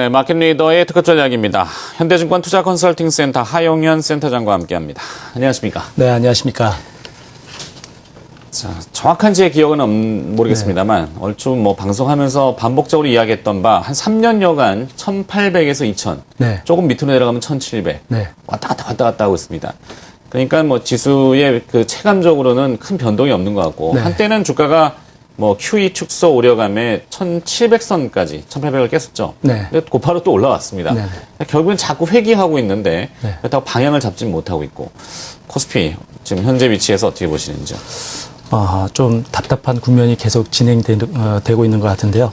네, 마켓 리더의 특급 전략입니다. 현대증권 투자컨설팅센터 하용현 센터장과 함께합니다. 안녕하십니까? 네, 안녕하십니까? 자, 정확한 제 기억은 모르겠습니다만 얼추 방송하면서 반복적으로 이야기했던 바 한 3년여간 1,800에서 2,000, 네. 조금 밑으로 내려가면 1,700 네. 왔다 갔다 하고 있습니다. 그러니까 지수의 그 체감적으로는 큰 변동이 없는 것 같고, 네. 한때는 주가가 QE 축소 우려감에 1,700선까지 1,800을 깼었죠. 네. 근데 곧바로 또 올라왔습니다. 네. 결국엔 자꾸 회귀하고 있는데, 네. 그렇다고 방향을 잡지 못하고 있고, 코스피 지금 현재 위치에서 어떻게 보시는지요? 좀 답답한 국면이 계속 진행되고 있는 것 같은데요.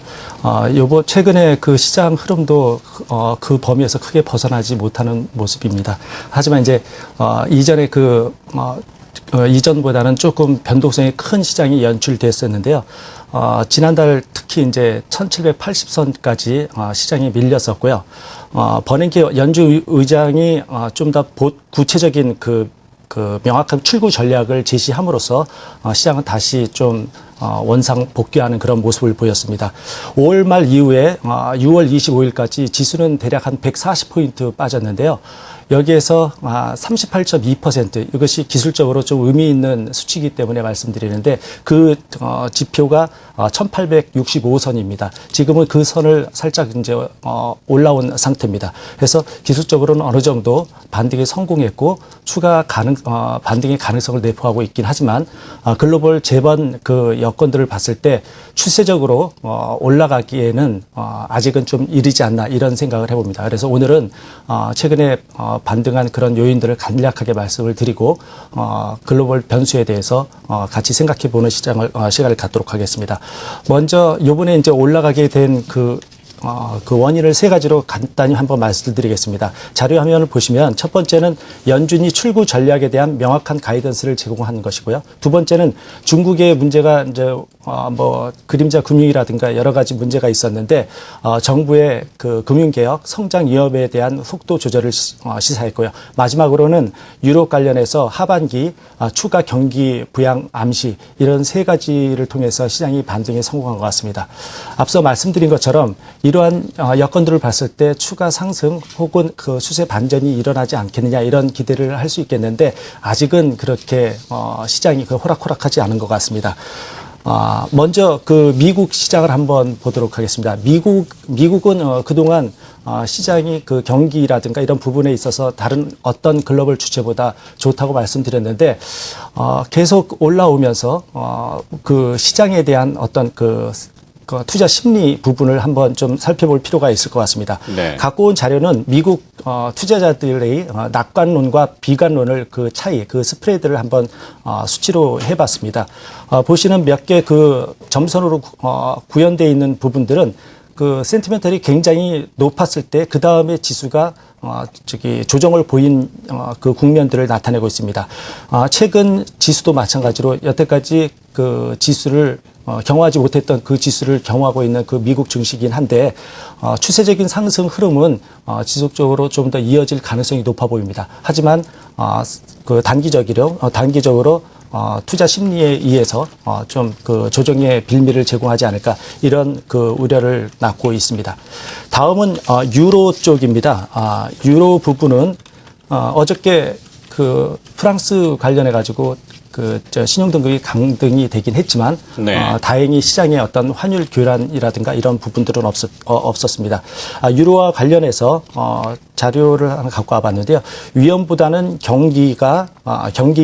최근에 그 시장 흐름도 그 범위에서 크게 벗어나지 못하는 모습입니다. 하지만 이제 이전에 이전보다는 조금 변동성이 큰 시장이 연출됐었는데요. 지난달 특히 이제 1780선까지 시장이 밀렸었고요. 버냉키 연준 의장이 좀 더 구체적인 그 명확한 출구 전략을 제시함으로써 시장은 다시 좀 원상 복귀하는 그런 모습을 보였습니다. 5월 말 이후에 6월 25일까지 지수는 대략 한 140포인트 빠졌는데요. 여기에서 38.2% 이것이 기술적으로 좀 의미 있는 수치이기 때문에 말씀드리는데 그 지표가 1865선입니다. 지금은 그 선을 살짝 이제 올라온 상태입니다. 그래서 기술적으로는 어느 정도 반등에 성공했고 추가 반등의 가능성을 내포하고 있긴 하지만 글로벌 재번 그 여건들을 봤을 때 추세적으로 올라가기에는 아직은 좀 이르지 않나 이런 생각을 해봅니다. 그래서 오늘은 최근에 반등한 그런 요인들을 간략하게 말씀을 드리고 글로벌 변수에 대해서 같이 생각해보는 시간을 갖도록 하겠습니다. 먼저 요번에 이제 올라가게 된 그 원인을 세 가지로 간단히 한번 말씀드리겠습니다. 자료 화면을 보시면 첫 번째는 연준이 출구 전략에 대한 명확한 가이던스를 제공하는 것이고요. 두 번째는 중국의 문제가 이제 그림자 금융이라든가 여러 가지 문제가 있었는데 정부의 그 금융개혁, 성장 위협에 대한 속도 조절을 시사했고요. 마지막으로는 유럽 관련해서 하반기 추가 경기 부양 암시 이런 세 가지를 통해서 시장이 반등에 성공한 것 같습니다. 앞서 말씀드린 것처럼 이러한 여건들을 봤을 때 추가 상승 혹은 그 추세 반전이 일어나지 않겠느냐 이런 기대를 할 수 있겠는데 아직은 그렇게 시장이 호락호락하지 않은 것 같습니다. 먼저 그 미국 시장을 한번 보도록 하겠습니다. 미국은 그동안 시장이 그 경기라든가 이런 부분에 있어서 다른 어떤 글로벌 주체보다 좋다고 말씀드렸는데 계속 올라오면서 그 시장에 대한 어떤 그 투자 심리 부분을 한번 좀 살펴볼 필요가 있을 것 같습니다. 네. 갖고 온 자료는 미국 투자자들의 낙관론과 비관론을 그 차이, 그 스프레드를 한번 수치로 해봤습니다. 보시는 몇 개 그 점선으로 구현되어 있는 부분들은 그 센티멘털이 굉장히 높았을 때 그 다음에 지수가 조정을 보인 그 국면들을 나타내고 있습니다. 최근 지수도 마찬가지로 여태까지 그 지수를 경험하지 못했던 그 지수를 경험하고 있는 그 미국 증시이긴 한데 추세적인 상승 흐름은 지속적으로 좀 더 이어질 가능성이 높아 보입니다. 하지만 그 단기적으로 투자 심리에 의해서 좀 그 조정의 빌미를 제공하지 않을까 이런 그 우려를 낳고 있습니다. 다음은 유로 쪽입니다. 유로 부분은 어저께 그 프랑스 관련해 가지고 신용등급이 강등이 되긴 했지만 네. 다행히 시장에 어떤 환율 교란이라든가 이런 부분들은 없었습니다. 유로와 관련해서 자료를 하나 갖고 와봤는데요. 위험보다는 경기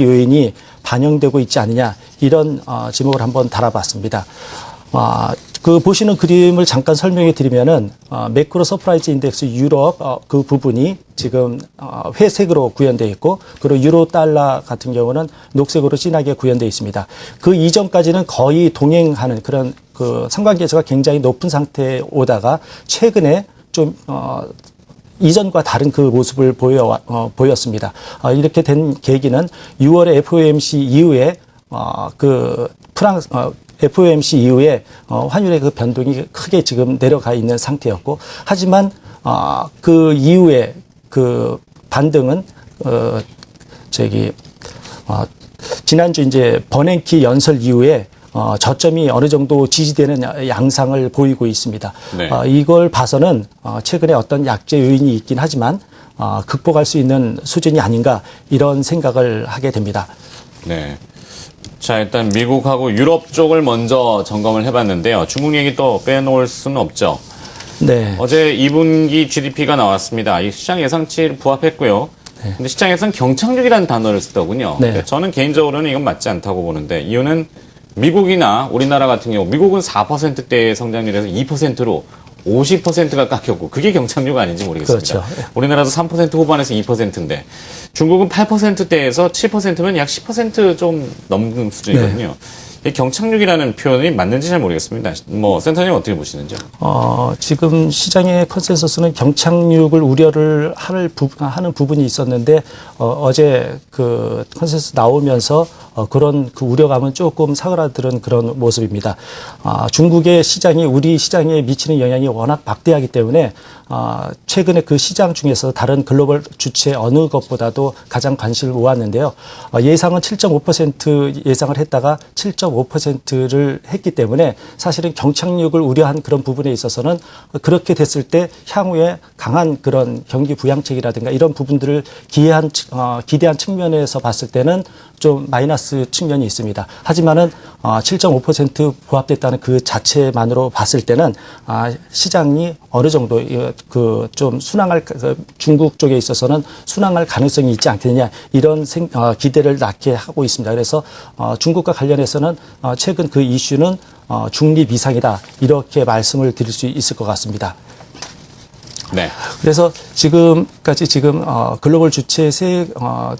요인이 반영되고 있지 않느냐 이런 지목을 한번 달아봤습니다. 그 보시는 그림을 잠깐 설명해 드리면은 매크로 서프라이즈 인덱스 유럽 그 부분이 지금 회색으로 구현되어 있고 그리고 유로 달러 같은 경우는 녹색으로 진하게 구현되어 있습니다. 그 이전까지는 거의 동행하는 그런 그 상관계수가 굉장히 높은 상태에 오다가 최근에 좀 이전과 다른 그 모습을 보였습니다. 이렇게 된 계기는 6월에 FOMC 이후에 FOMC 이후에 환율의 그 변동이 크게 지금 내려가 있는 상태였고 하지만 그 이후에 그 반등은 지난주 이제 버냉키 연설 이후에 저점이 어느 정도 지지되는 양상을 보이고 있습니다. 네. 이걸 봐서는 최근에 어떤 약재 요인이 있긴 하지만 극복할 수 있는 수준이 아닌가 이런 생각을 하게 됩니다. 네. 자, 일단 미국하고 유럽 쪽을 먼저 점검을 해봤는데요. 중국 얘기 또 빼놓을 수는 없죠. 네. 어제 2분기 GDP가 나왔습니다. 이 시장 예상치를 부합했고요. 근데 시장에서는 경착륙이라는 단어를 쓰더군요. 네. 저는 개인적으로는 이건 맞지 않다고 보는데 이유는 미국이나 우리나라 같은 경우 미국은 4%대의 성장률에서 2%로 50%가 깎였고 그게 경착륙 아닌지 모르겠습니다. 그렇죠. 우리나라도 3% 후반에서 2%인데 중국은 8%대에서 7%면 약 10%좀 넘는 수준이거든요. 이 경착륙이라는 표현이 맞는지 잘 모르겠습니다. 뭐 센터님 어떻게 보시는지요? 지금 시장의 컨센서스는 경착륙을 우려를 하는 부분이 있었는데 어제 그 컨센서스 나오면서 그런 그 우려감은 조금 사그라드는 그런 모습입니다. 중국의 시장이 우리 시장에 미치는 영향이 워낙 막대하기 때문에 최근에 그 시장 중에서 다른 글로벌 주체 어느 것보다도 가장 관심을 모았는데요. 예상은 7.5% 예상을 했다가 7.5%를 했기 때문에 사실은 경착륙을 우려한 그런 부분에 있어서는 그렇게 됐을 때 향후에 강한 그런 경기 부양책이라든가 이런 부분들을 기대한 측면에서 봤을 때는 좀 마이너스 측면이 있습니다. 하지만은 7.5% 부합됐다는 그 자체만으로 봤을 때는 시장이 어느 정도 그 좀 순항할 중국 쪽에 있어서는 순항할 가능성이 있지 않겠느냐 이런 기대를 낳게 하고 있습니다. 그래서 중국과 관련해서는 최근 그 이슈는 중립 이상이다 이렇게 말씀을 드릴 수 있을 것 같습니다. 네. 그래서 지금까지 글로벌 주체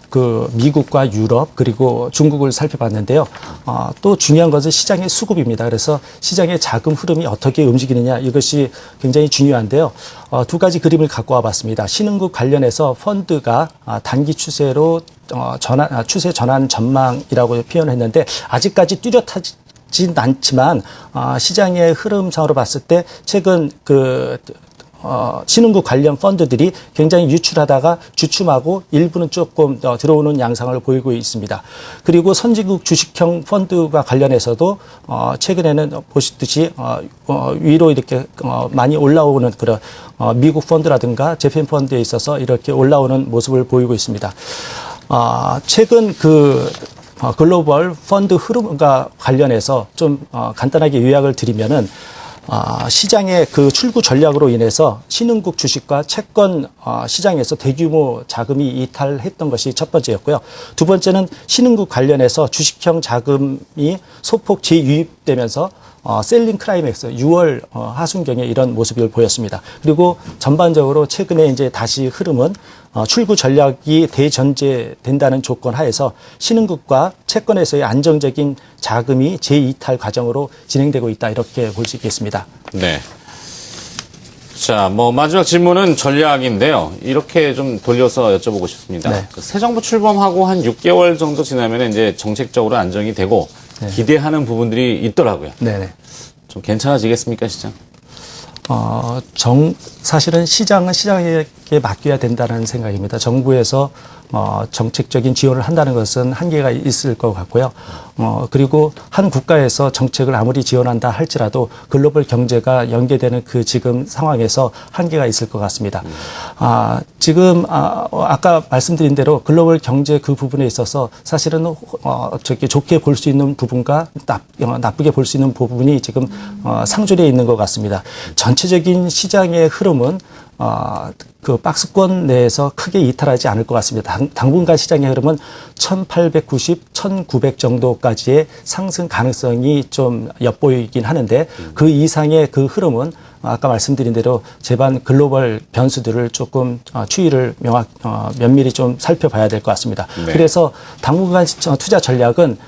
그 미국과 유럽 그리고 중국을 살펴봤는데요. 또 중요한 것은 시장의 수급입니다. 그래서 시장의 자금 흐름이 어떻게 움직이느냐 이것이 굉장히 중요한데요. 두 가지 그림을 갖고 와봤습니다. 신흥국 관련해서 펀드가 단기 추세로 추세 전환 전망이라고 표현했는데 아직까지 뚜렷하진 않지만 시장의 흐름상으로 봤을 때 최근 신흥국 관련 펀드들이 굉장히 유출하다가 주춤하고 일부는 조금 들어오는 양상을 보이고 있습니다. 그리고 선진국 주식형 펀드와 관련해서도 최근에는 보시듯이 위로 이렇게 많이 올라오는 그런 미국 펀드라든가 재팬 펀드에 있어서 이렇게 올라오는 모습을 보이고 있습니다. 최근 글로벌 펀드 흐름과 관련해서 좀 간단하게 요약을 드리면은 시장의 그 출구 전략으로 인해서 신흥국 주식과 채권 시장에서 대규모 자금이 이탈했던 것이 첫 번째였고요. 두 번째는 신흥국 관련해서 주식형 자금이 소폭 재유입되면서 셀링 클라이맥스 6월 하순경에 이런 모습을 보였습니다. 그리고 전반적으로 최근에 이제 다시 흐름은 출구 전략이 대전제된다는 조건 하에서 신흥국과 채권에서의 안정적인 자금이 재이탈 과정으로 진행되고 있다 이렇게 볼 수 있겠습니다. 네. 자, 마지막 질문은 전략인데요. 이렇게 좀 돌려서 여쭤보고 싶습니다. 네. 새 정부 출범하고 한 6개월 정도 지나면 이제 정책적으로 안정이 되고 기대하는 부분들이 있더라고요. 네네. 좀 괜찮아지겠습니까, 시장? 사실은 시장은 시장에게 맡겨야 된다는 생각입니다. 정부에서 정책적인 지원을 한다는 것은 한계가 있을 것 같고요. 그리고 한 국가에서 정책을 아무리 지원한다 할지라도 글로벌 경제가 연계되는 그 지금 상황에서 한계가 있을 것 같습니다. 지금 아까 말씀드린 대로 글로벌 경제 그 부분에 있어서 사실은 좋게 볼 수 있는 부분과 나쁘게 볼 수 있는 부분이 지금 상존해 있는 것 같습니다. 전체적인 시장의 흐름은 그 박스권 내에서 크게 이탈하지 않을 것 같습니다. 당분간 시장의 흐름은 1890, 1900 정도까지의 상승 가능성이 좀 엿보이긴 하는데 그 이상의 그 흐름은 아까 말씀드린 대로 제반 글로벌 변수들을 조금 추이를 면밀히 좀 살펴봐야 될 것 같습니다. 네. 그래서 당분간 투자 전략은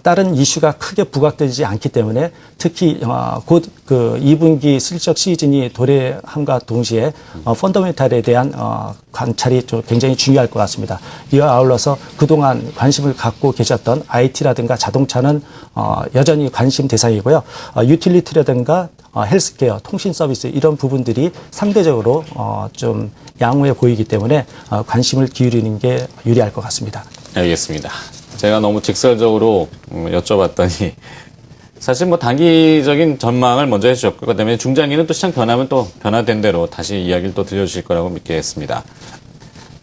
다른 이슈가 크게 부각되지 않기 때문에 특히 곧 그 2분기 실적 시즌이 도래함과 동시에 펀더멘탈에 대한 관찰이 좀 굉장히 중요할 것 같습니다. 이와 아울러서 그동안 관심을 갖고 계셨던 IT라든가 자동차는 여전히 관심 대상이고요. 유틸리티라든가 헬스케어, 통신 서비스 이런 부분들이 상대적으로 좀 양호해 보이기 때문에 관심을 기울이는 게 유리할 것 같습니다. 알겠습니다. 제가 너무 직설적으로 여쭤봤더니 사실 뭐 단기적인 전망을 먼저 해주셨고, 그 다음에 중장기는 또 시장 변하면 또 변화된 대로 다시 이야기를 또 들려주실 거라고 믿겠습니다.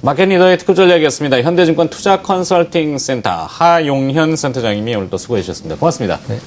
마켓 리더의 특급 전략이었습니다. 현대증권 투자 컨설팅 센터 하용현 센터장님이 오늘 또 수고해 주셨습니다. 고맙습니다. 네.